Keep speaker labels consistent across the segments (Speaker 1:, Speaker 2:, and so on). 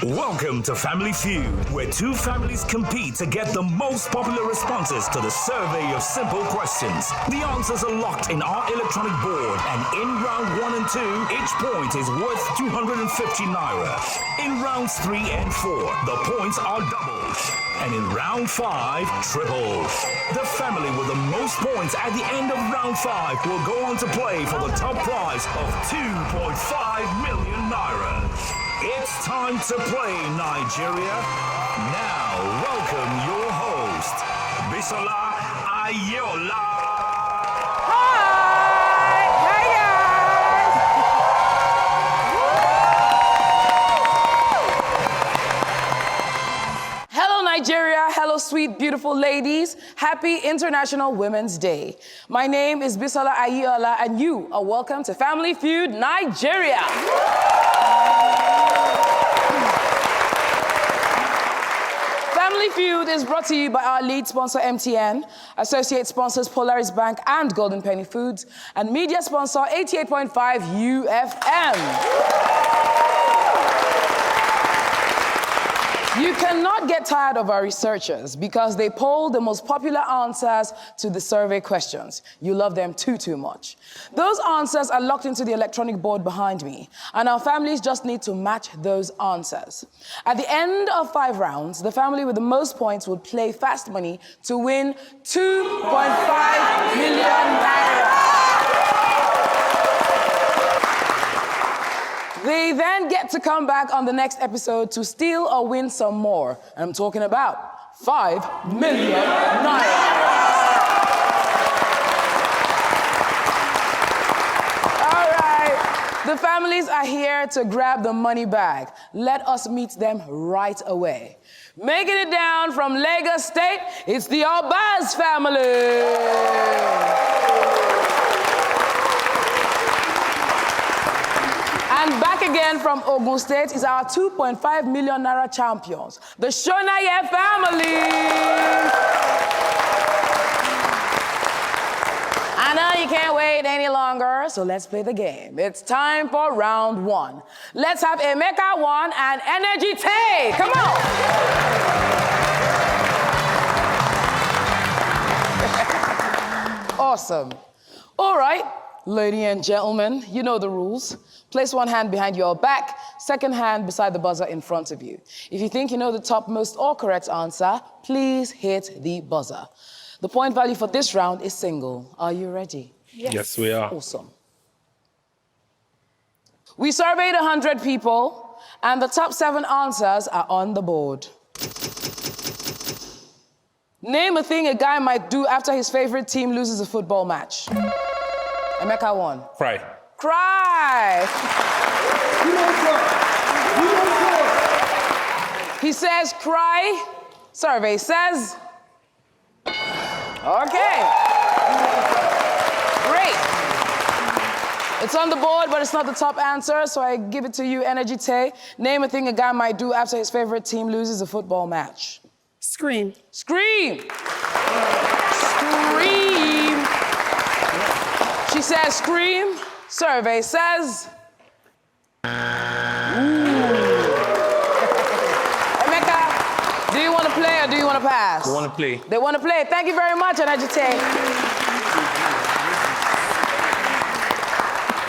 Speaker 1: Welcome to Family Feud, where two families compete to get the most popular responses to the survey of simple questions. The answers are locked in our electronic board, and in round 1 and 2, each point is worth 250 naira. In rounds 3 and 4, the points are doubled. And in round 5, tripled. The family with the most points at the end of round 5 will go on to play for the top prize of 2.5 million naira. It's time to play, Nigeria. Now, welcome your host, Bisola Ayeola.
Speaker 2: Hi! Hey, guys! Hello, Nigeria. Hello, sweet, beautiful ladies. Happy International Women's Day. My name is Bisola Ayeola, and you are welcome to Family Feud, Nigeria. Family Feud is brought to you by our lead sponsor, MTN, associate sponsors Polaris Bank and Golden Penny Foods, and media sponsor 88.5 UFM. You cannot get tired of our researchers because they poll the most popular answers to the survey questions. You love them too much. Those answers are locked into the electronic board behind me, and our families just need to match those answers. At the end of 5 rounds, the family with the most points will play Fast Money to win 2.5 million naira. They then get to come back on the next episode to steal or win some more. And I'm talking about 5 million naira. All right, the families are here to grab the money bag. Let us meet them right away. Making it down from Lagos State, it's the Obaz family. And back again from Ogun State is our 2.5 million naira champions, the Shonaye family. I know you can't wait any longer, so let's play the game. It's time for round 1. Let's have Emeka 1 and Energy Tay. Come on. Awesome. All right, ladies and gentlemen, you know the rules. Place one hand behind your back, second hand beside the buzzer in front of you. If you think you know the topmost or correct answer, please hit the buzzer. The point value for this round is single. Are you ready?
Speaker 3: Yes, we are.
Speaker 2: Awesome. We surveyed 100 people, and the top 7 answers are on the board. Name a thing a guy might do after his favorite team loses a football match. Emeka 1.
Speaker 3: Cry.
Speaker 2: Cry. He says cry. Survey says. Okay. Great. It's on the board, but it's not the top answer, so I give it to you, Energy Tay. Name a thing a guy might do after his favorite team loses a football match.
Speaker 4: Scream.
Speaker 2: Scream. Scream. She says scream. Survey says. Emeka, do you want to play or do you want to pass?
Speaker 3: We want to play.
Speaker 2: They want to play. Thank you very much, Energy Tay.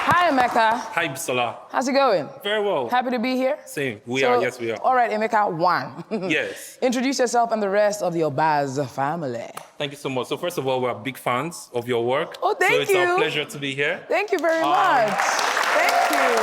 Speaker 2: Hi, Emeka.
Speaker 3: Hi, Bisola.
Speaker 2: How's it going?
Speaker 3: Very well.
Speaker 2: Happy to be here?
Speaker 3: Same. We are. Yes, we are.
Speaker 2: All right, Emeka 1.
Speaker 3: Yes.
Speaker 2: Introduce yourself and the rest of the Obaz family.
Speaker 3: Thank you so much. So first of all, we're big fans of your work.
Speaker 2: Oh, thank
Speaker 3: you. So it's
Speaker 2: you.
Speaker 3: our pleasure to be here.
Speaker 2: Thank you very much. Thank you.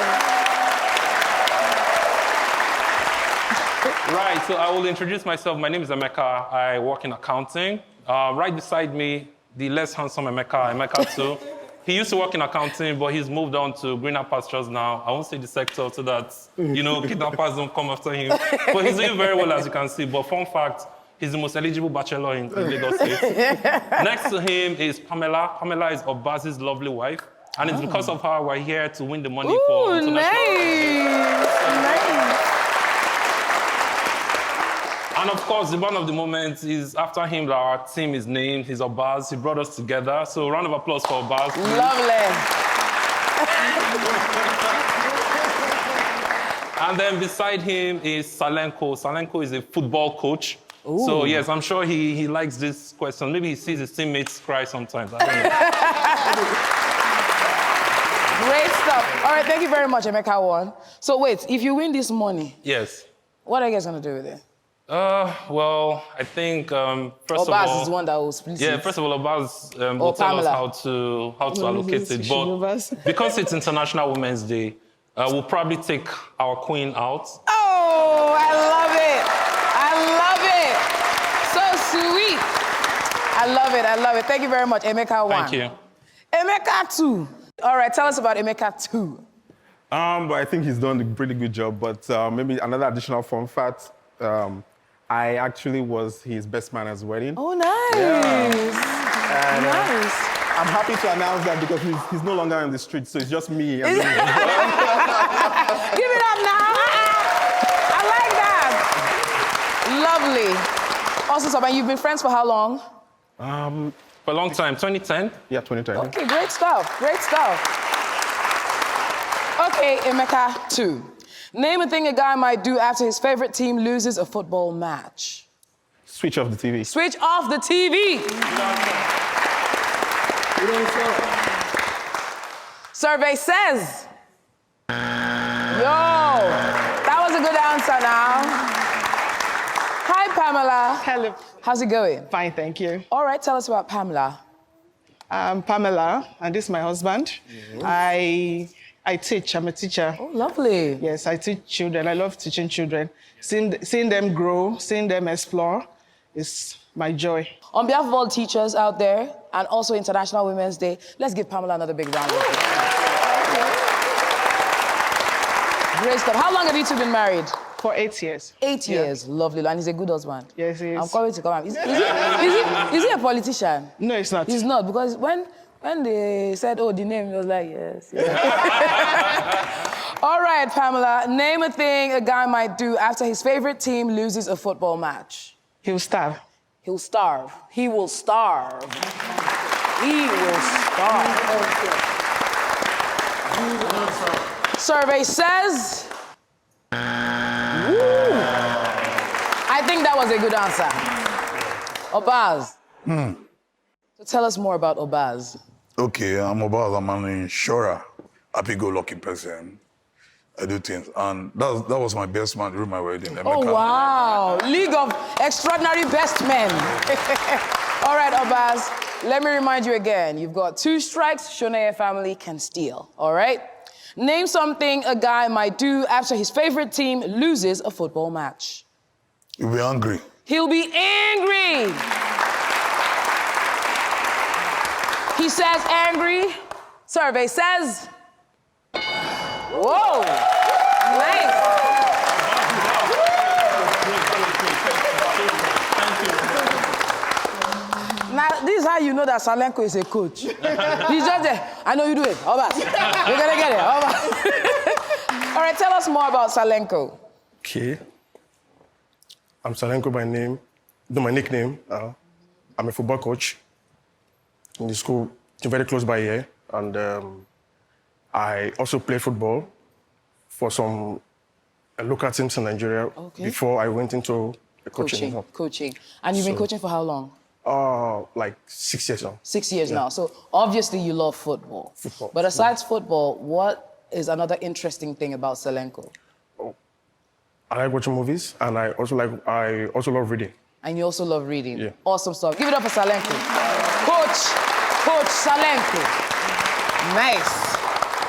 Speaker 3: Right, so I will introduce myself. My name is Emeka. I work in accounting. Right beside me, the less handsome Emeka 2. He used to work in accounting, but he's moved on to greener pastures now. I won't say the sector so that, kidnappers don't come after him. But he's doing very well, as you can see. But fun fact, he's the most eligible bachelor in Lagos State. Next to him is Pamela. Pamela is Obaz's lovely wife. And it's because of her we're here to win the money for international.
Speaker 2: Nice.
Speaker 3: And of course, the one of the moments is after him that our team is named. He's Obaz. He brought us together. So round of applause for Obaz. Please.
Speaker 2: Lovely.
Speaker 3: And then beside him is Salenko. Salenko is a football coach. Ooh. So yes, I'm sure he likes this question. Maybe he sees his teammates cry sometimes. I don't know.
Speaker 2: Great stuff. All right, thank you very much, Emeka won. So wait, if you win this money,
Speaker 3: yes.
Speaker 2: What are you guys gonna do with it?
Speaker 3: Well, I think first of all,
Speaker 2: Obaz is the one that will split it.
Speaker 3: Yeah, first of all, Obaz will tell us how to allocate it. But because it's International Women's Day, we'll probably take our queen out.
Speaker 2: Oh, I love it. I love it. So sweet. I love it. I love it. Thank you very much, Emeka 1.
Speaker 3: Thank you.
Speaker 2: Emeka 2. All right, tell us about Emeka 2.
Speaker 4: But I think he's done a pretty good job. But maybe another additional fun fact, I actually was his best man at his wedding.
Speaker 2: Oh, nice.
Speaker 4: Yeah. And,
Speaker 2: nice.
Speaker 4: I'm happy to announce that because he's no longer in the street, so it's just me. And
Speaker 2: Give it up now. I like that. Lovely. Also, Saban, you've been friends for how long?
Speaker 3: For a long time, 2010?
Speaker 4: Yeah, 2010.
Speaker 2: Okay, great stuff. Great stuff. Okay, Emeka 2. Name a thing a guy might do after his favorite team loses a football match.
Speaker 4: Switch off the TV.
Speaker 2: Switch off the TV. Survey says. Yo, that was a good answer now. Hi, Pamela.
Speaker 5: Hello.
Speaker 2: How's it going?
Speaker 5: Fine, thank you.
Speaker 2: All right, tell us about Pamela.
Speaker 5: I'm Pamela, and this is my husband. Yes. I teach. I'm a teacher.
Speaker 2: Oh, lovely.
Speaker 5: Yes, I teach children. I love teaching children. Seeing them grow, seeing them explore is my joy.
Speaker 2: On behalf of all teachers out there, and also International Women's Day, let's give Pamela another big round of applause. Great stuff. How long have you two been married?
Speaker 5: For 8 years.
Speaker 2: 8 years. Lovely. And he's a good husband.
Speaker 5: Yes, he is.
Speaker 2: I'm coming to come out. Is he a politician?
Speaker 5: No, he's not.
Speaker 2: He's not, because when they said, oh, the name, he was like, yes. All right, Pamela, name a thing a guy might do after his favorite team loses a football match.
Speaker 5: He'll starve.
Speaker 2: He'll starve. He will starve. He will starve. Survey says... Ooh. I think that was a good answer. Obaz. So tell us more about Obaz.
Speaker 6: Okay, I'm Obaz. I'm an insurer, happy-go-lucky person. I do things. And that was my best man during my wedding. Emeka.
Speaker 2: Oh, wow. League of Extraordinary Best Men. All right, Obaz, let me remind you again. You've got 2 strikes Shoneye family can steal, all right? Name something a guy might do after his favorite team loses a football match.
Speaker 6: You'll be angry.
Speaker 2: He'll be angry. He says angry. Survey says... Whoa. Nice. Now, this is how you know that Salenko is a coach. He's just there. I know you do it. Obaz. You're gonna get it. Obaz. All right, tell us more about Salenko.
Speaker 4: Okay. I'm Salenko by name. My nickname. I'm a football coach in the school, very close by here. And I also play football for some local teams in Nigeria before I went into coaching.
Speaker 2: Coaching. And you've been coaching for how long?
Speaker 4: Like 6 years now.
Speaker 2: 6 years now. So obviously you love football. But aside football, what is another interesting thing about Salenko?
Speaker 4: I like watching movies, and I also love reading.
Speaker 2: And you also love reading.
Speaker 4: Yeah.
Speaker 2: Awesome stuff. Give it up for Salenko. Coach Salenko. Nice.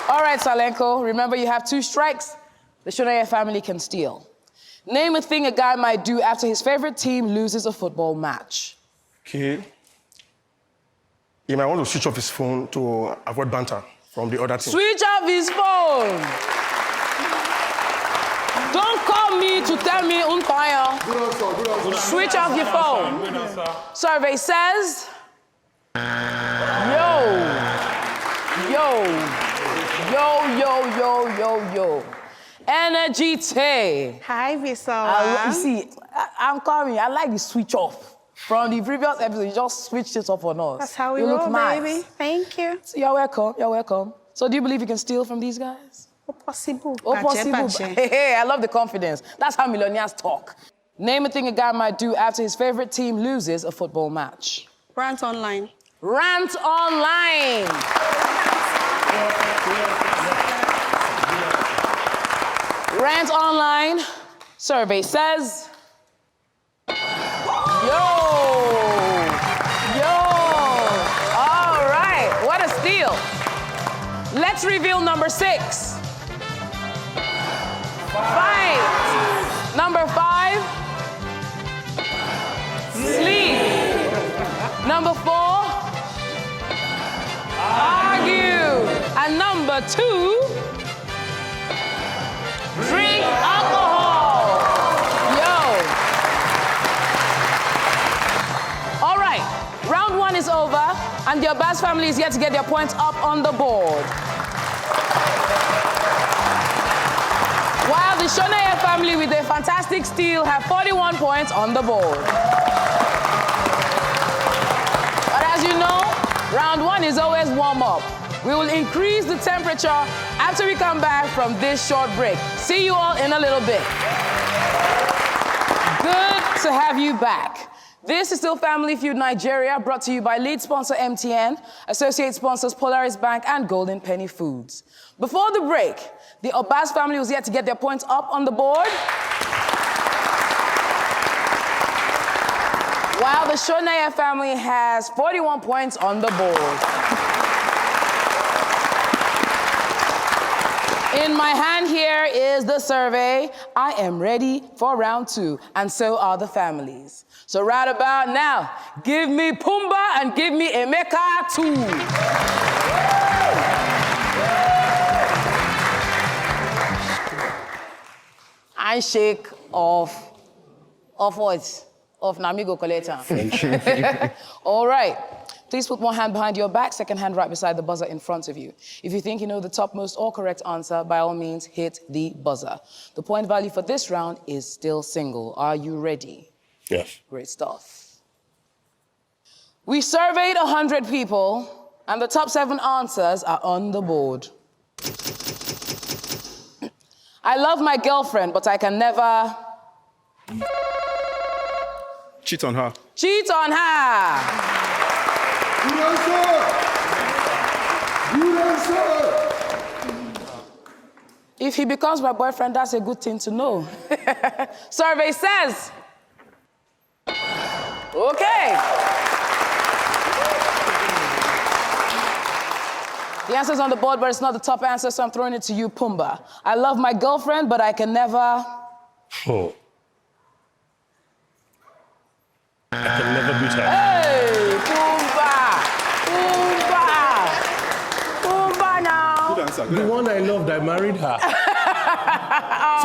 Speaker 2: All right, Salenko, remember you have 2 strikes the Shoneye family can steal. Name a thing a guy might do after his favorite team loses a football match.
Speaker 4: Okay. He might want to switch off his phone to avoid banter from the other team.
Speaker 2: Switch off his phone. Don't call me to tell me umpire. Switch off your phone. Survey says... Yo. Energy Tay.
Speaker 7: Hi, Visa.
Speaker 2: You see, I'm coming. I like the switch off. From the previous episode, you just switched it off on us.
Speaker 7: That's how we
Speaker 2: you
Speaker 7: roll,
Speaker 2: look nice.
Speaker 7: baby. Thank you.
Speaker 2: So you're welcome. So do you believe you can steal from these guys?
Speaker 7: Possible.
Speaker 2: Oh, possible. Hey, I love the confidence. That's how millionaires talk. Name a thing a guy might do after his favorite team loses a football match.
Speaker 7: Rant online.
Speaker 2: Rant online. Rant online. Survey says. Yo. All right. What a steal. Let's reveal number 6. Fight. Number 5. Sleep. Number 4. Argue. And number 2. Drink alcohol. Yo. All right. Round 1 is over, and the Obas family is yet to get their points up on the board. While the Shonaya family with a fantastic steal have 41 points on the board. But as you know, round 1 is always warm-up. We will increase the temperature after we come back from this short break. See you all in a little bit. Good to have you back. This is still Family Feud Nigeria, brought to you by lead sponsor MTN, associate sponsors Polaris Bank and Golden Penny Foods. Before the break, the Obas family was yet to get their points up on the board, while the Shonaya family has 41 points on the board. In my hand here is the survey. I am ready for round 2, and so are the families. So right about now, give me Pumbaa and give me Emeka too. Handshake of what? Of Namigo Collector. All right. Please put one hand behind your back, second hand right beside the buzzer in front of you. If you think you know the topmost or correct answer, by all means, hit the buzzer. The point value for this round is still single. Are you ready?
Speaker 4: Yes.
Speaker 2: Great stuff. We surveyed 100 people, and the top 7 answers are on the board. I love my girlfriend, but I can never...
Speaker 4: Cheat on her.
Speaker 2: Cheat on her.
Speaker 8: Good answer! Good answer!
Speaker 2: If he becomes my boyfriend, that's a good thing to know. Survey says... Okay. The answer's on the board, but it's not the top answer, so I'm throwing it to you, Pumbaa. I love my girlfriend, but I can never...
Speaker 4: Oh. I can never beat her.
Speaker 2: Hey, Pumbaa! Pumbaa now!
Speaker 8: Good answer.
Speaker 4: The one I loved, I married her. So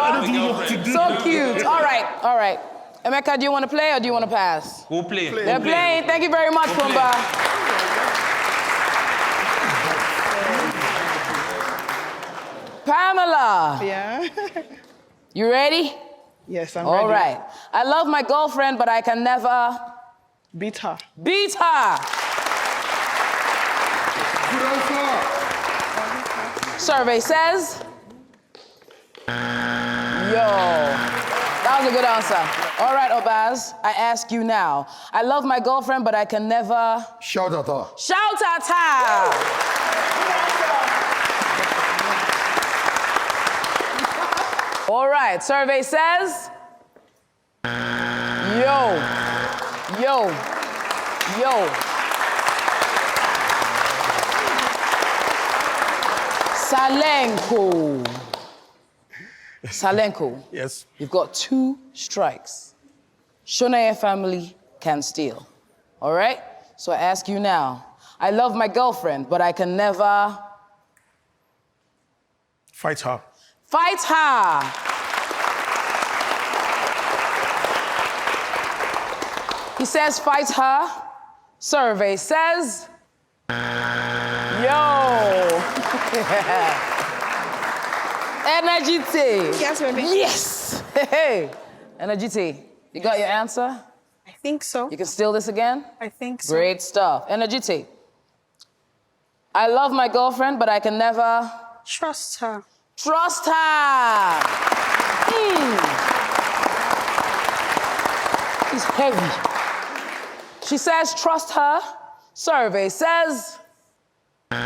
Speaker 4: I don't know what to do.
Speaker 2: So cute. All right. Emeka, do you want to play or do you want to pass?
Speaker 3: We'll play.
Speaker 2: They're playing. Thank you very much, Pumbaa. Pamela.
Speaker 5: Yeah.
Speaker 2: You ready?
Speaker 5: Yes, I'm ready.
Speaker 2: All right. I love my girlfriend, but I can never...
Speaker 5: Beat her.
Speaker 2: Beat her.
Speaker 8: Good answer.
Speaker 2: Survey says... Yo. That was a good answer. All right, Obas, I ask you now. I love my girlfriend, but I can never...
Speaker 8: Shout at her.
Speaker 2: Shout at her. All right, survey says... Yo. Salenko.
Speaker 4: Yes.
Speaker 2: You've got 2 strikes. Shonaya family can steal. All right? So I ask you now. I love my girlfriend, but I can never...
Speaker 4: Fight her.
Speaker 2: Fight her. He says fight her. Survey says... Yo. Energy T.
Speaker 7: Yes, baby.
Speaker 2: Yes. Hey. Energy T. You got your answer?
Speaker 7: I think so.
Speaker 2: You can steal this again?
Speaker 7: I think so.
Speaker 2: Great stuff. Energy T. I love my girlfriend, but I can never...
Speaker 7: Trust her.
Speaker 2: Trust her. It's heavy. She says, trust her. Survey says, yo.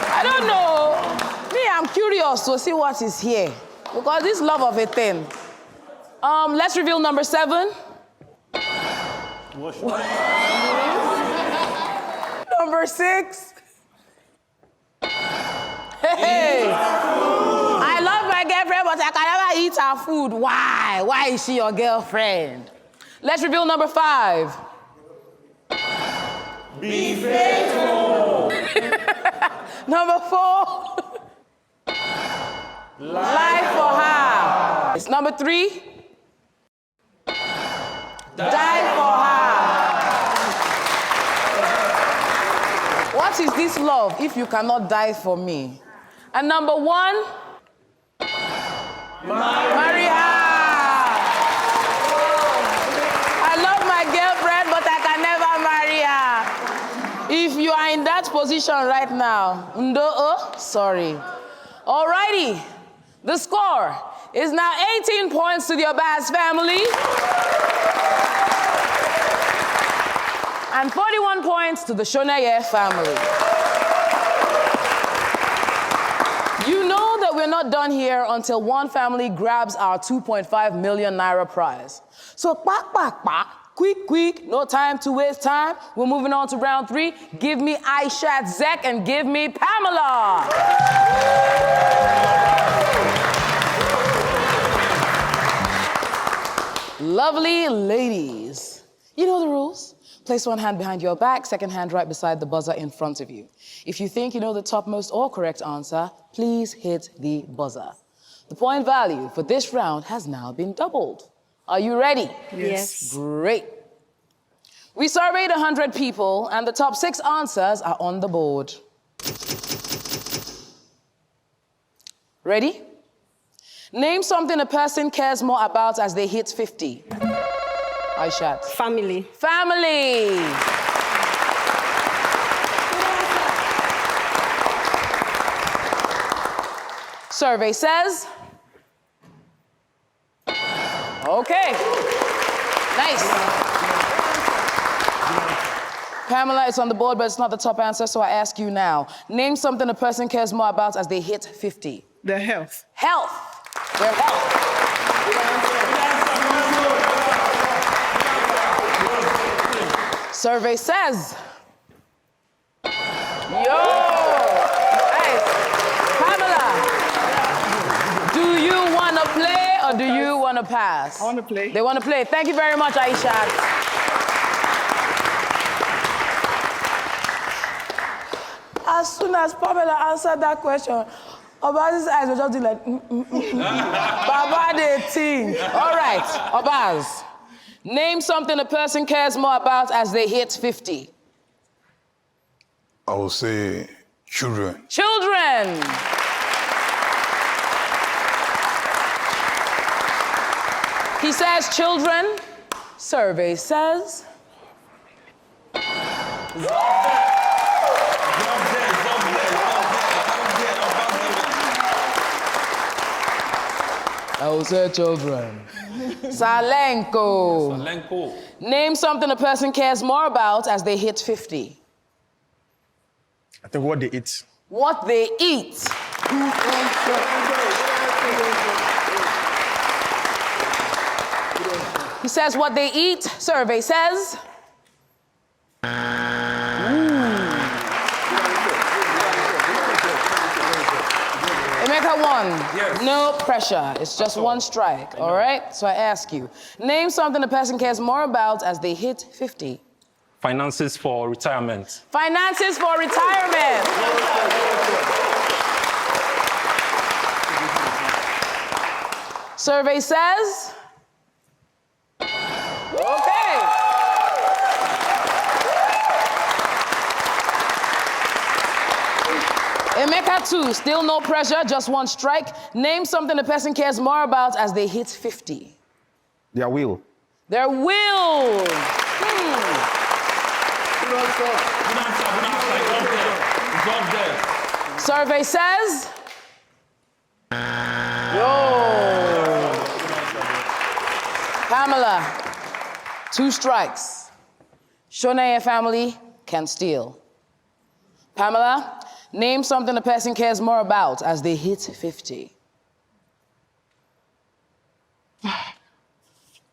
Speaker 2: I don't know. Me, I'm curious to see what is here. Because this love of a thing. Let's reveal number 7. Number 6. Hey. I love my girlfriend, but I can never eat her food. Why? Why is she your girlfriend? Let's reveal number 5. Be faithful. Number 4. Life for her. It's number 3. Die for her. What is this love if you cannot die for me? And number 1, marry her. I love my girlfriend, but I can never marry her. If you are in that position right now, sorry. Alrighty, the score is now 18 points to the Obaz family. And 41 points to the Shoneye family. You know that we're not done here until one family grabs our 2.5 million naira prize. So, quick, no time to waste time. We're moving on to round 3. Give me Aishat Zek and give me Pamela. Lovely ladies. You know the rules. Place one hand behind your back, second hand right beside the buzzer in front of you. If you think you know the topmost or correct answer, please hit the buzzer. The point value for this round has now been doubled. Are you ready?
Speaker 7: Yes.
Speaker 2: Great. We surveyed 100 people, and the top 6 answers are on the board. Ready? Name something a person cares more about as they hit 50. Aishat.
Speaker 7: Family.
Speaker 2: Family. Survey says. Okay. Nice. Pamela, it's on the board, but it's not the top answer, so I ask you now. Name something a person cares more about as they hit 50.
Speaker 5: Their health.
Speaker 2: Health. Their health. Survey says. Yo! Hey, Pamela, do you want to play or do you want to pass?
Speaker 5: I want to play.
Speaker 2: They want to play. Thank you very much, Aisha. As soon as Pamela answered that question, Obaz's eyes were just doing like, Baba, they think. All right, Obaz. Name something a person cares more about as they hit 50.
Speaker 6: I will say children.
Speaker 2: Children. He says children. Survey says. I will say children. Salenko.
Speaker 3: Salenko.
Speaker 2: Name something a person cares more about as they hit 50.
Speaker 4: I think what they eat.
Speaker 2: What they eat. He says what they eat. Survey says. Emeka won.
Speaker 3: Yes.
Speaker 2: No pressure. It's just one strike, all right? So I ask you, name something a person cares more about as they hit 50.
Speaker 3: Finances for retirement.
Speaker 2: Finances for retirement. Survey says. Okay. Emeka 2, still no pressure, just one strike. Name something a person cares more about as they hit 50.
Speaker 8: Their will.
Speaker 2: Their will. Survey says... Yo. Pamela, 2 strikes. Shonaya family can steal. Pamela, name something a person cares more about as they hit 50.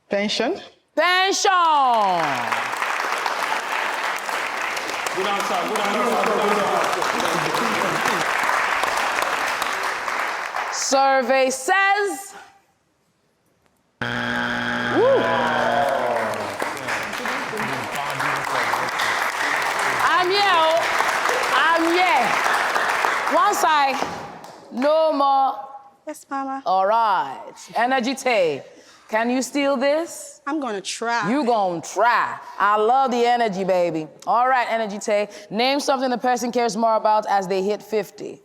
Speaker 5: Pension.
Speaker 2: Pension.
Speaker 3: Good answer, good answer.
Speaker 2: Survey says... Woo. I'm here. Once no more.
Speaker 7: Yes, Mama.
Speaker 2: All right. Energy Tay, can you steal this?
Speaker 7: I'm gonna try.
Speaker 2: You gonna try. I love the energy, baby. All right, Energy Tay, name something the person cares more about as they hit 50.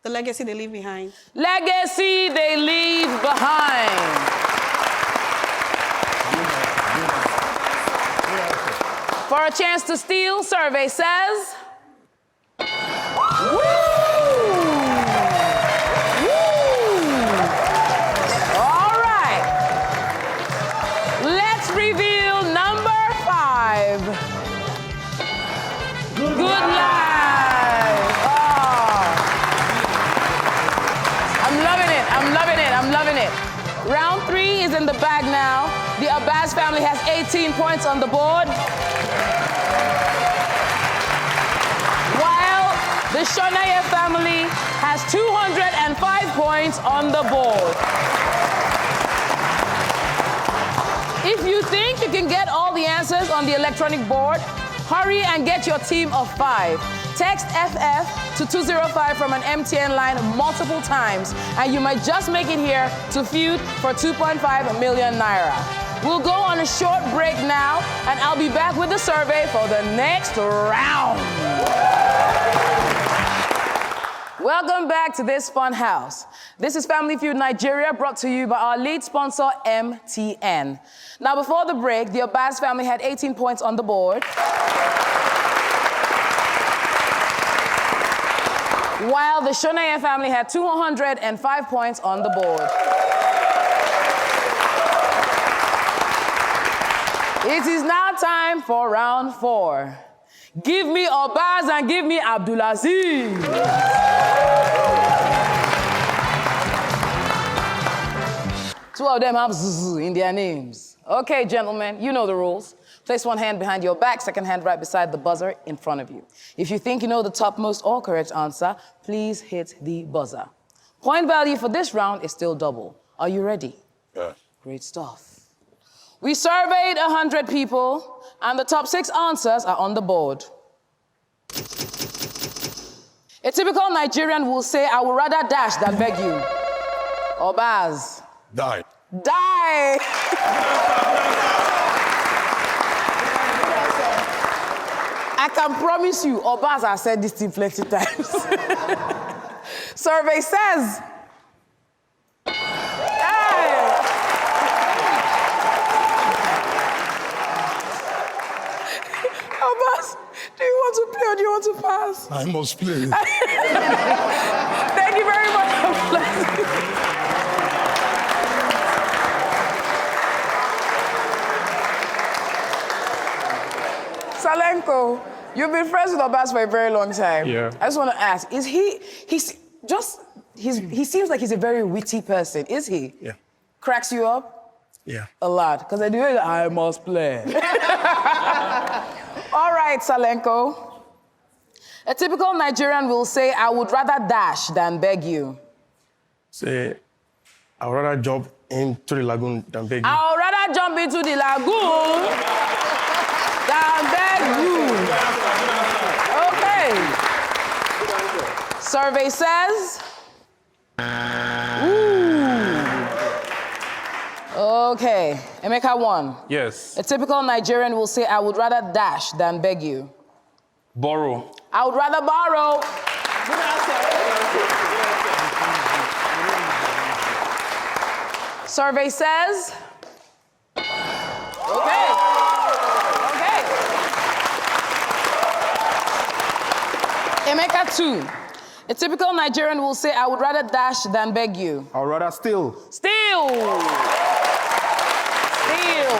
Speaker 7: The legacy they leave behind.
Speaker 2: Legacy they leave behind. For a chance to steal, survey says... Woo! Woo! All right. Let's reveal number 5. Good life. Oh. I'm loving it. Round 3 is in the bag now. The Abbas family has 18 points on the board. While the Shonaya family has 205 points on the board. If you think you can get all the answers on the electronic board, hurry and get your team of 5. Text FF to 205 from an MTN line multiple times, and you might just make it here to feud for 2.5 million naira. We'll go on a short break now, and I'll be back with the survey for the next round. Welcome back to this fun house. This is Family Feud Nigeria, brought to you by our lead sponsor, MTN. Now, before the break, the Abbas family had 18 points on the board, while the Shonaya family had 205 points on the board. It is now time for round 4. Give me Abbas and give me Abdulaziz. Two of them have ZZ in their names. Okay, gentlemen, you know the rules. Place one hand behind your back, second hand right beside the buzzer in front of you. If you think you know the topmost or correct answer, please hit the buzzer. Point value for this round is still double. Are you ready?
Speaker 6: Yeah.
Speaker 2: Great stuff. We surveyed 100 people, and the top 6 answers are on the board. A typical Nigerian will say, I would rather dash than beg you. Abbas.
Speaker 6: Die.
Speaker 2: Die! I can promise you, Abbas has said this thing plenty times. Survey says... Abbas, do you want to play or do you want to pass?
Speaker 6: I must play.
Speaker 2: Thank you very much. Salenko, you've been friends with Abbas for a very long time.
Speaker 4: Yeah.
Speaker 2: I just want to ask, is he seems like he's a very witty person, is he?
Speaker 4: Yeah.
Speaker 2: Cracks you up?
Speaker 4: Yeah.
Speaker 2: A lot, because I do it, I must play. All right, Salenko. A typical Nigerian will say, I would rather dash than beg you.
Speaker 4: Say, I would rather jump into the lagoon than beg you.
Speaker 2: I would rather jump into the lagoon than beg you. Okay. Survey says... Ooh. Okay, Emeka 1.
Speaker 3: Yes.
Speaker 2: A typical Nigerian will say, I would rather dash than beg you.
Speaker 3: Borrow.
Speaker 2: I would rather borrow. Survey says... Okay. Okay. Emeka 2. A typical Nigerian will say, I would rather dash than beg you.
Speaker 8: I'd rather steal.
Speaker 2: Steal. Steal.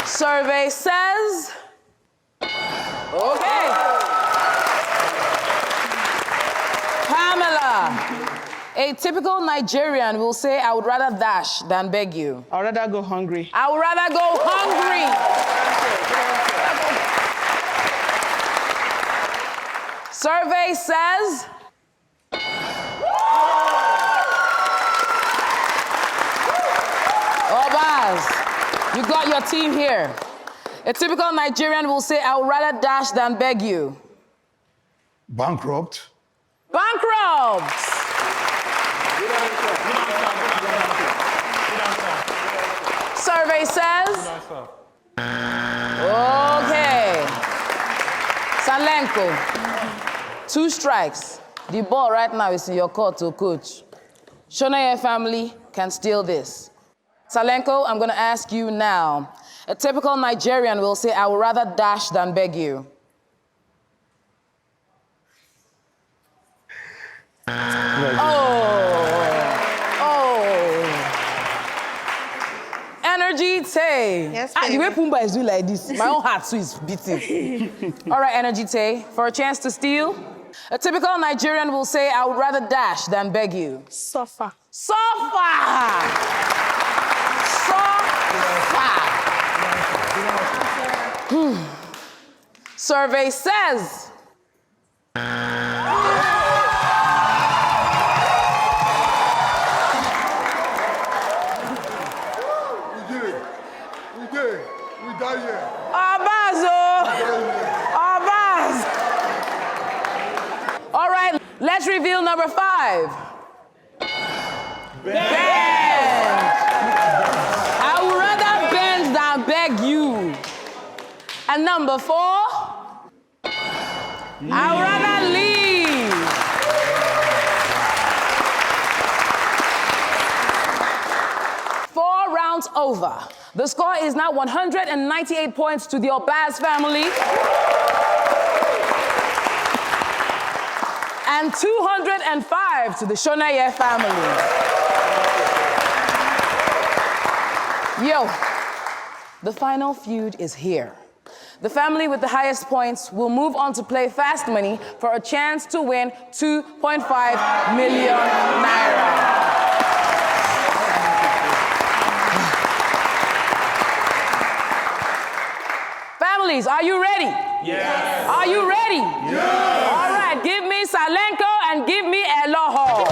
Speaker 2: Survey says, okay. Pamela, a typical Nigerian will say, I would rather dash than beg you.
Speaker 5: I'd rather go hungry.
Speaker 2: I would rather go hungry. Survey says, Obaz, you got your team here. A typical Nigerian will say, I would rather dash than beg you.
Speaker 6: Bankrupt.
Speaker 2: Bankrupt. Survey says, okay. Salenko, 2 strikes. The ball right now is in your court to coach. Shonaya family can steal this. Salenko, I'm gonna ask you now. A typical Nigerian will say, I would rather dash than beg you. Energy Tay.
Speaker 7: Yes,
Speaker 2: The way
Speaker 7: baby.
Speaker 2: Pumbaa is doing like this, my own heart too is beating. All right, Energy Tay, for a chance to steal, a typical Nigerian will say, I would rather dash than beg you.
Speaker 7: Suffer.
Speaker 2: Suffer! Suffer! Survey says,
Speaker 8: We got here.
Speaker 2: Obaz, Obaz. All right, let's reveal number 5. Bend. I would rather bend than beg you. And number 4, I would rather leave. Four rounds over. The score is now 198 points to the Obaz family. And 205 to the Shonaya family. Yo, the final feud is here. The family with the highest points will move on to play Fast Money for a chance to win 2.5 million naira. Families, are you ready?
Speaker 3: Yes.
Speaker 2: Are you ready? Yes. All right, give me Salenko and give me Eloho.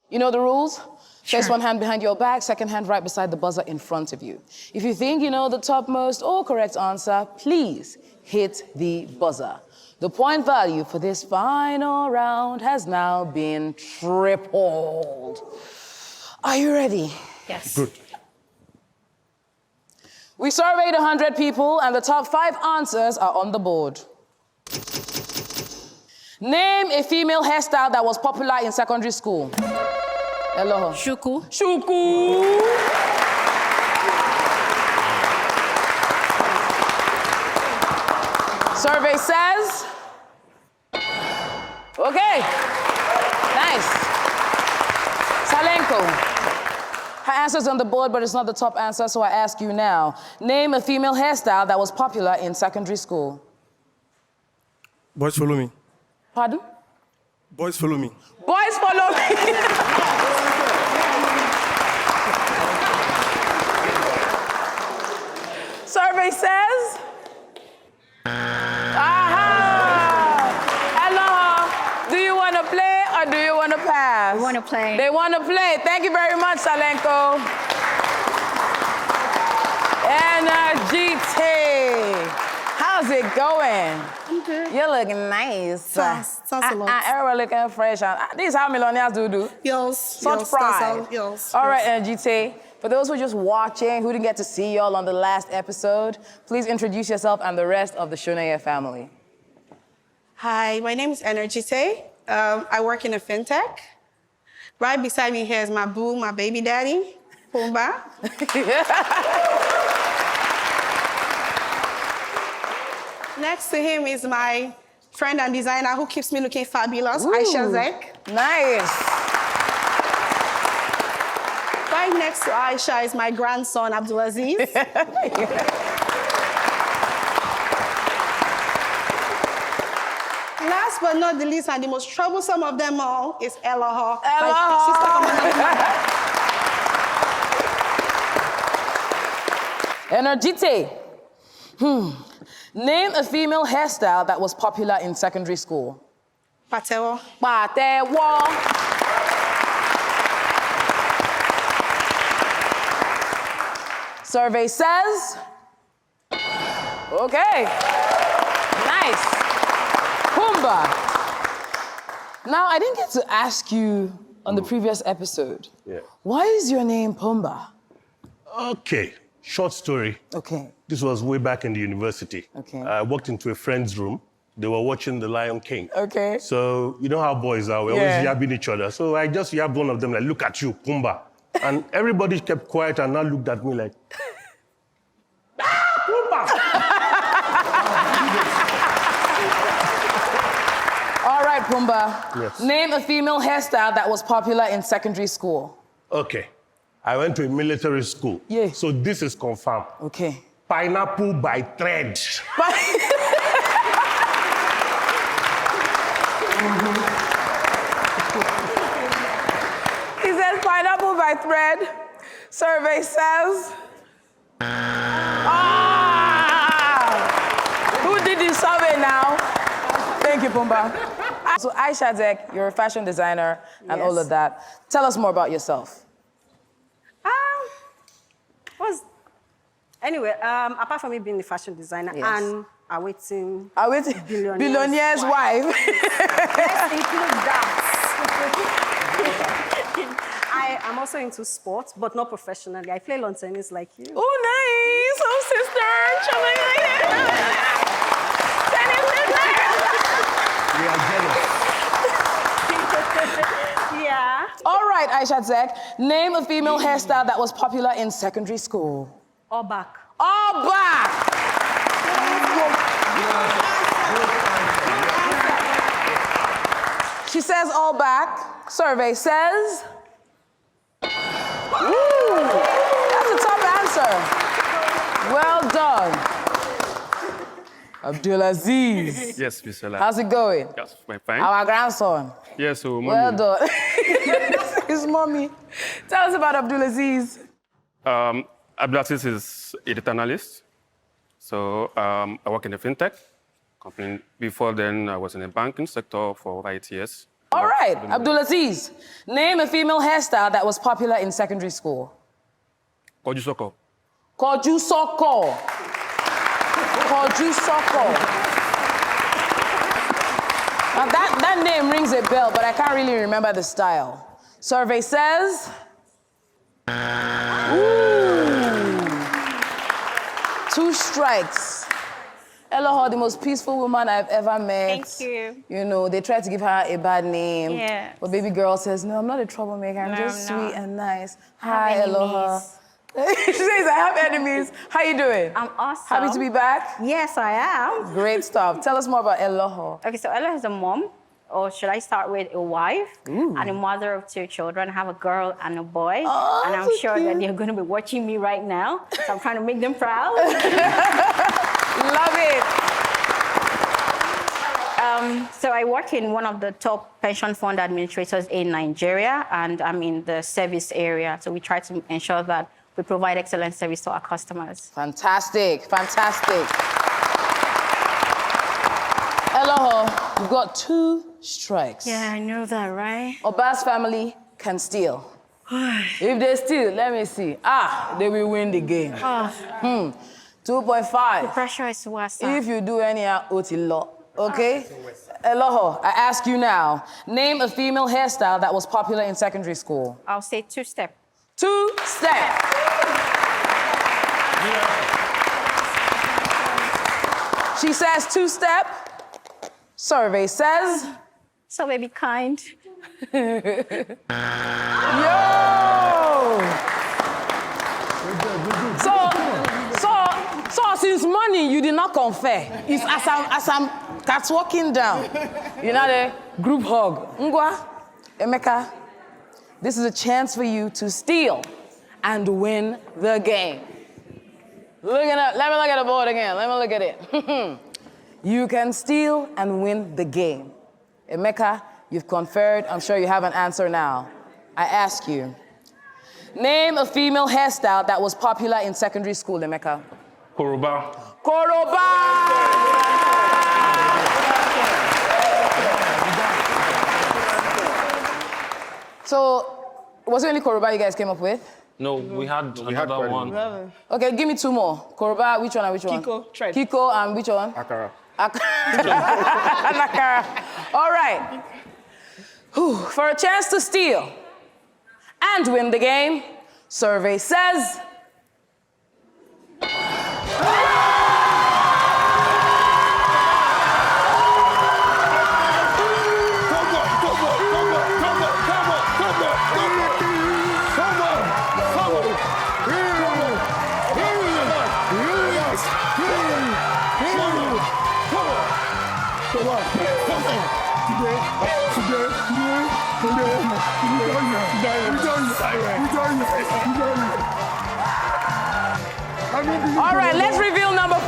Speaker 2: You know the rules? Place one hand behind your back, second hand right beside the buzzer in front of you. If you think you know the topmost or correct answer, please hit the buzzer. The point value for this final round has now been tripled. Are you ready?
Speaker 7: Yes.
Speaker 4: Good.
Speaker 2: We surveyed 100 people, and the top 5 answers are on the board. Name a female hairstyle that was popular in secondary school. Hello.
Speaker 7: Shuku.
Speaker 2: Shuku. Survey says. Okay. Nice. Salenko. Her answer's on the board, but it's not the top answer, so I ask you now. Name a female hairstyle that was popular in secondary school.
Speaker 4: Boys, follow me.
Speaker 2: Pardon?
Speaker 4: Boys, follow me.
Speaker 2: Boys, follow me. Survey says. Hello. Do you want to play or do you want to pass?
Speaker 7: We want to play.
Speaker 2: They want to play. Thank you very much, Salenko. Energy Tay. How's it going?
Speaker 7: I'm good.
Speaker 2: You're looking nice.
Speaker 7: Sauce a lot.
Speaker 2: Everyone looking fresh. This is how millionaires do.
Speaker 7: Yes.
Speaker 2: Such
Speaker 7: yes,
Speaker 2: pride.
Speaker 7: Yes.
Speaker 2: All right, Energy Tay. For those who are just watching, who didn't get to see y'all on the last episode, please introduce yourself and the rest of the Shonaya family.
Speaker 7: Hi, my name is Energy Tay. I work in a fintech. Right beside me here is my boo, my baby daddy. Pumba. Next to him is my friend and designer who keeps me looking fabulous, Aisha Zek.
Speaker 2: Nice.
Speaker 7: Right next to Aisha is my grandson, Abdulaziz. Last but not the least, and the most troublesome of them all, is Eloho.
Speaker 2: Energite. Name a female hairstyle that was popular in secondary school.
Speaker 7: Patewo.
Speaker 2: Patewo. Survey says. Okay. Nice. Pumba. Now, I didn't get to ask you on the previous episode.
Speaker 9: Yeah.
Speaker 2: Why is your name Pumba?
Speaker 9: Okay, short story.
Speaker 2: Okay.
Speaker 9: This was way back in the university.
Speaker 2: Okay.
Speaker 9: I walked into a friend's room. They were watching The Lion King.
Speaker 2: Okay.
Speaker 9: So, you know how boys are. We're always yabbing each other. So I just yabbed one of them, like, look at you, Pumba. And everybody kept quiet and now looked at me like, Pumba!
Speaker 2: All right, Pumba.
Speaker 9: Yes.
Speaker 2: Name a female hairstyle that was popular in secondary school.
Speaker 9: Okay. I went to a military school.
Speaker 2: Yeah.
Speaker 9: So this is confirmed.
Speaker 2: Okay.
Speaker 9: Pineapple by thread.
Speaker 2: He says pineapple by thread. Survey says. Who did the survey now? Thank you, Pumba. So Aisha Zek, you're a fashion designer and all of that. Tell us more about yourself.
Speaker 10: Anyway, apart from me being the fashion designer and awaiting
Speaker 2: billionaire's wife.
Speaker 10: Let's include that. I am also into sports, but not professionally. I play lawn tennis like you.
Speaker 2: Oh, nice. Oh, sister. Tennis
Speaker 10: sister. Yeah.
Speaker 2: All right, Aisha Zek. Name a female hairstyle that was popular in secondary school.
Speaker 10: All back.
Speaker 2: All back. She says all back. Survey says. Woo! That's a top answer. Well done. Abdulaziz.
Speaker 3: Yes, Miss Ella.
Speaker 2: How's it going?
Speaker 3: Yes, fine.
Speaker 2: Our grandson.
Speaker 3: Yes, so mommy.
Speaker 2: Well done. His mommy. Tell us about Abdulaziz.
Speaker 3: Abdulaziz is a data analyst. So I work in the fintech company. Before then, I was in the banking sector for over 8 years.
Speaker 2: All right, Abdulaziz, name a female hairstyle that was popular in secondary school.
Speaker 3: Koju Soko.
Speaker 2: Koju Soko. Koju Soko. Now that name rings a bell, but I can't really remember the style. Survey says. Ooh. 2 strikes. Eloho, the most peaceful woman I've ever met.
Speaker 10: Thank you.
Speaker 2: You know, they tried to give her a bad name.
Speaker 10: Yeah.
Speaker 2: But baby girl says, no, I'm not a troublemaker. I'm just sweet and nice. Hi,
Speaker 10: have
Speaker 2: Eloho. She says, I have enemies. How you doing?
Speaker 10: I'm awesome.
Speaker 2: Happy to be back?
Speaker 10: Yes, I am.
Speaker 2: Great stuff. Tell us more about Eloho.
Speaker 10: Okay, so Ella is a mom, or should I start with a wife and a mother of 2 children. I have a girl and a boy,
Speaker 2: Oh,
Speaker 10: and I'm
Speaker 2: so
Speaker 10: sure
Speaker 2: cute.
Speaker 10: that they're going to be watching me right now. So I'm trying to make them proud.
Speaker 2: Love it.
Speaker 10: So I work in one of the top pension fund administrators in Nigeria, and I'm in the service area. So we try to ensure that we provide excellent service to our customers.
Speaker 2: Fantastic, fantastic. Eloho, you've got 2 strikes.
Speaker 10: Yeah, I know that, right?
Speaker 2: Obas family can steal. If they steal, let me see. They will win the game. 2.5.
Speaker 10: Pressure is worse.
Speaker 2: If you do any otilo, okay? Eloho, I ask you now, name a female hairstyle that was popular in secondary school.
Speaker 10: I'll say 2-step.
Speaker 2: 2-step. She says 2-step. Survey says.
Speaker 10: So baby kind.
Speaker 2: Yo! funny, you did not confer. It's as I'm catwalking down. You know the group hug. Ngwa, Emeka, this is a chance for you to steal and win the game. Let me look at the board again. Let me look at it. You can steal and win the game. Emeka, you've conferred. I'm sure you have an answer now. I ask you, name a female hairstyle that was popular in secondary school, Emeka.
Speaker 3: Koroba.
Speaker 2: Koroba! So, was it only Koroba you guys came up with?
Speaker 3: No, we had another one.
Speaker 2: Okay, give me two more. Koroba, which one and which one?
Speaker 5: Kiko, Tread.
Speaker 2: Kiko and which one?
Speaker 8: Akara.
Speaker 2: Akara. All right. Whew. For a chance to steal and win the game, survey says... All right, let's reveal number 4.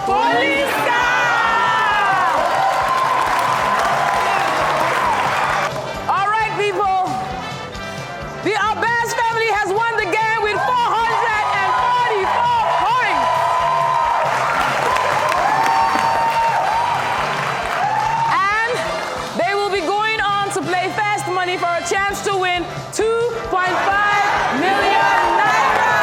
Speaker 2: Polisa! All right, people. The Abbas family has won the game with 444 points. And they will be going on to play Fast Money for a chance to win 2.5 million naira.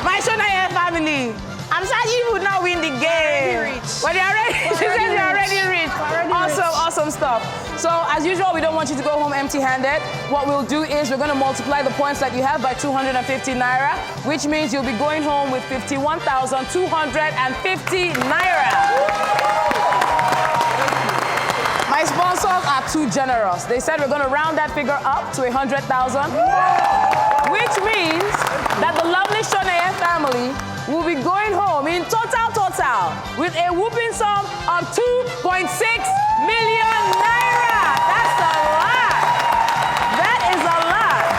Speaker 2: My Shonaya family, I'm sad you would not win the game. But you're already, she said you're already rich. Awesome stuff. So as usual, we don't want you to go home empty-handed. What we'll do is we're going to multiply the points that you have by 250 naira, which means you'll be going home with 51,250 naira. My sponsors are too generous. They said we're going to round that figure up to 100,000, which means that the lovely Shonaya family will be going home in total with a whooping sum of 2.6 million naira. That's a lot. That is a lot.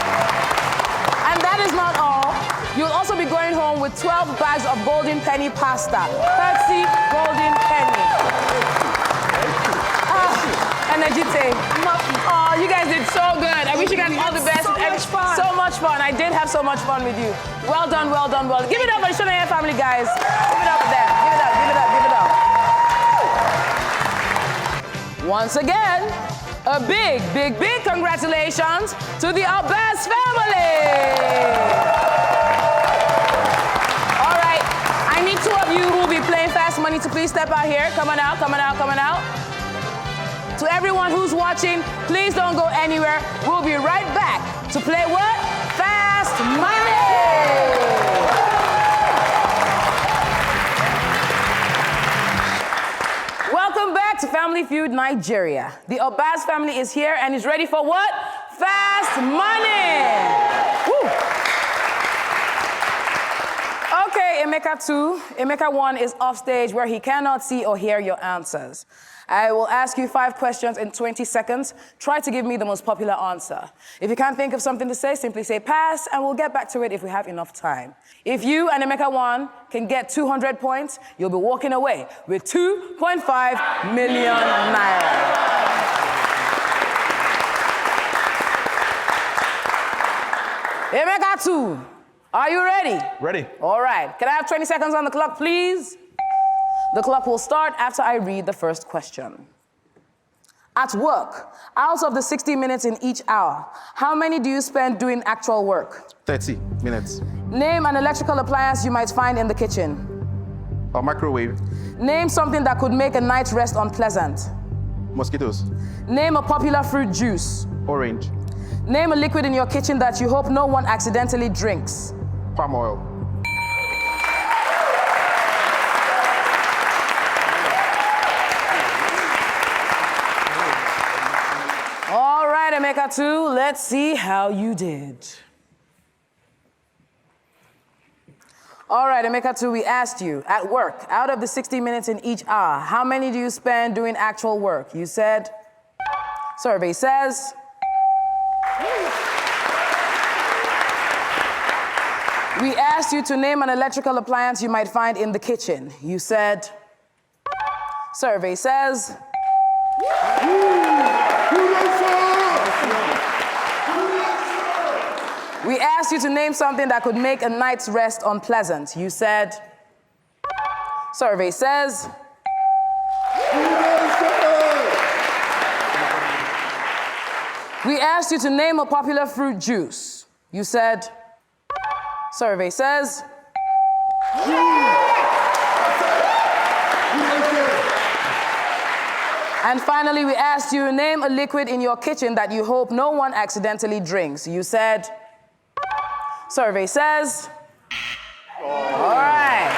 Speaker 2: And that is not all. You'll also be going home with 12 bags of Golden Penny pasta. Courtesy Golden Penny. Energite. Oh, you guys did so good. I wish you guys all the best. So much fun. I did have so much fun with you. Well done, well done, well done. Give it up for the Shonaya family, guys. Give it up for them. Give it up, give it up, give it up. Once again, a big, big, big congratulations to the Abbas family. All right, I need 2 of you who will be playing Fast Money to please step out here. Come on out, come on out, come on out. To everyone who's watching, please don't go anywhere. We'll be right back to play what? Fast Money! Welcome back to Family Feud Nigeria. The Abbas family is here and is ready for what? Fast Money! Woo. Okay, Emeka 2. Emeka 1 is off stage where he cannot see or hear your answers. I will ask you 5 questions in 20 seconds. Try to give me the most popular answer. If you can't think of something to say, simply say pass, and we'll get back to it if we have enough time. If you and Emeka 1 can get 200 points, you'll be walking away with 2.5 million naira. Emeka 2, are you ready?
Speaker 8: Ready.
Speaker 2: All right. Can I have 20 seconds on the clock, please? The clock will start after I read the first question. At work, out of the 60 minutes in each hour, how many do you spend doing actual work?
Speaker 8: 30 minutes.
Speaker 2: Name an electrical appliance you might find in the kitchen.
Speaker 8: A microwave.
Speaker 2: Name something that could make a night rest unpleasant.
Speaker 8: Mosquitoes.
Speaker 2: Name a popular fruit juice.
Speaker 8: Orange.
Speaker 2: Name a liquid in your kitchen that you hope no one accidentally drinks.
Speaker 8: Palm oil.
Speaker 2: All Emeka 2, let's see how you did. All right, Emeka 2, we asked you, at work, out of the 60 minutes in each hour, how many do you spend doing actual work? You said, survey says. We asked you to name an electrical appliance you might find in the kitchen. You said, survey says. We asked you to name something that could make a night's rest unpleasant. You said, survey says. We asked you to name a popular fruit juice. You said, survey says. And finally, we asked you to name a liquid in your kitchen that you hope no one accidentally drinks. You said, survey says. All right.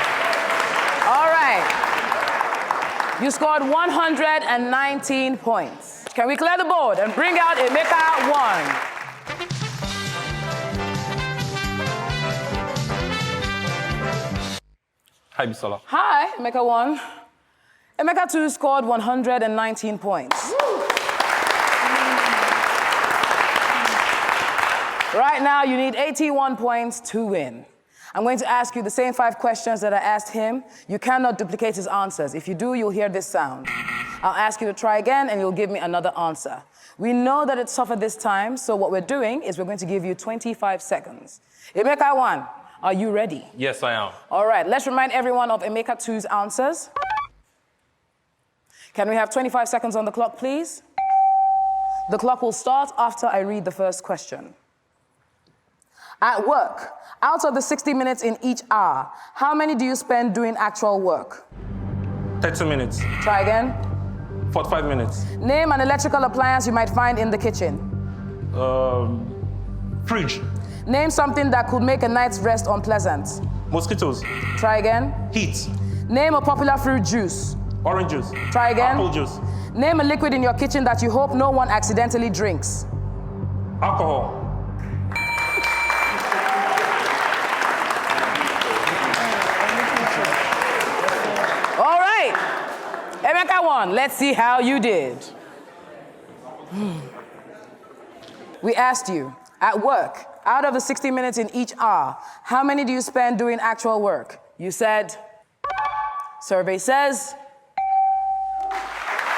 Speaker 2: All right. You scored 119 points. Can we clear the board and bring out Emeka 1?
Speaker 3: Hi, Bisola.
Speaker 2: Hi, Emeka 1. Emeka 2 scored 119 points. Right now, you need 81 points to win. I'm going to ask you the same 5 questions that I asked him. You cannot duplicate his answers. If you do, you'll hear this sound. I'll ask you to try again, and you'll give me another answer. We know that it's tougher this time, so what we're doing is we're going to give you 25 seconds. Emeka 1, are you ready?
Speaker 3: Yes, I am.
Speaker 2: All right, let's remind everyone of Emeka 2's answers. Can we have 25 seconds on the clock, please? The clock will start after I read the first question. At work, out of the 60 minutes in each hour, how many do you spend doing actual work?
Speaker 3: 30 minutes.
Speaker 2: Try again.
Speaker 3: 45 minutes.
Speaker 2: Name an electrical appliance you might find in the kitchen.
Speaker 3: Fridge.
Speaker 2: Name something that could make a night's rest unpleasant.
Speaker 3: Mosquitoes.
Speaker 2: Try again.
Speaker 3: Heat.
Speaker 2: Name a popular fruit juice.
Speaker 3: Orange juice.
Speaker 2: Try again.
Speaker 3: Apple juice.
Speaker 2: Name a liquid in your kitchen that you hope no one accidentally drinks.
Speaker 3: Alcohol.
Speaker 2: All right. Emeka 1, let's see how you did. We asked you, at work, out of the 60 minutes in each hour, how many do you spend doing actual work? You said, survey says,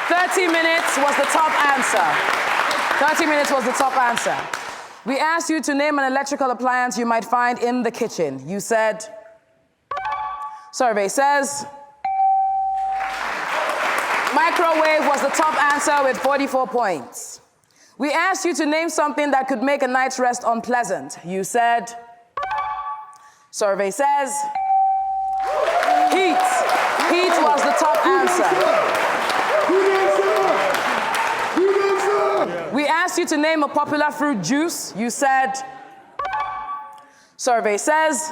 Speaker 2: 30 minutes was the top answer. 30 minutes was the top answer. We asked you to name an electrical appliance you might find in the kitchen. You said, survey says, microwave was the top answer with 44 points. We asked you to name something that could make a night's rest unpleasant. You said, survey says, heat. Heat was the top answer. We asked you to name a popular fruit juice. You said, survey says,